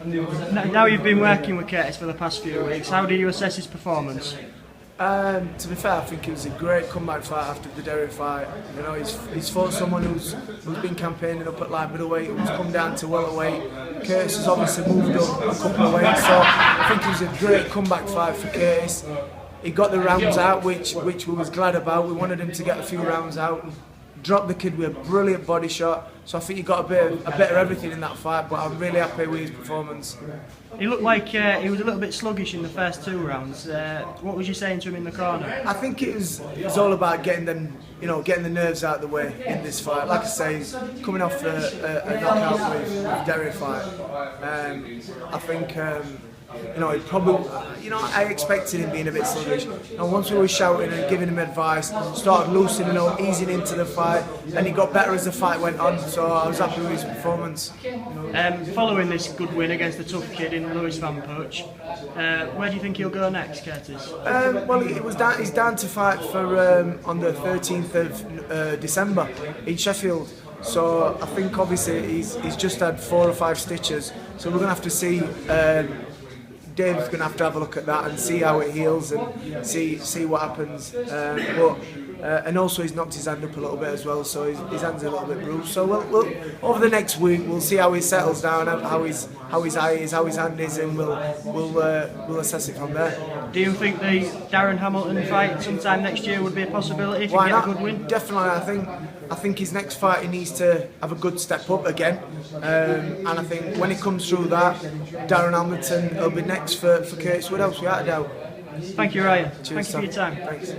Now you've been working with Curtis for the past few weeks, how do you assess his performance? To be fair, I think it was a great comeback fight after the Derry fight. You know, he's fought someone who's been campaigning up at light middleweight, who's come down to welterweight. Curtis has obviously moved up a couple of weights, so I think it was a great comeback fight for Curtis. He got the rounds out, which we was glad about. We wanted him to get a few rounds out. Dropped the kid with a brilliant body shot, so I think he got a bit of everything in that fight. But I'm really happy with his performance. He looked like he was a little bit sluggish in the first 2 rounds. What was you saying to him in the corner? I think it was all about getting them, getting the nerves out of the way in this fight. Like I say, he's coming off a knockout with Derry fight. I think. He probably, I expected him being a bit sluggish. And once we were shouting and giving him advice, started loosening up, easing into the fight, and he got better as the fight went on. So I was happy with his performance. Following this good win against the tough kid in Lewis Van Poach, where do you think he'll go next, Curtis? He's down to fight for on the 13th of December in Sheffield. So I think obviously he's just had 4 or 5 stitches. So we're going to have to see. Dave's going to have a look at that and see how it heals and see what happens. And also he's knocked his hand up a little bit as well, so his hand's a little bit bruised. So we'll over the next week we'll see how he settles down, how his eye is, how his hand is, and we'll assess it from there. Do you think the Darren Hamilton fight sometime next year would be a possibility if he get a good win? Definitely, I think his next fight he needs to have a good step up again, and I think when he comes through that, Darren Hamilton will be next for Curtis Woodhouse, without a doubt. Thank you, Ryan. Cheers, Thank you for your time. Thanks.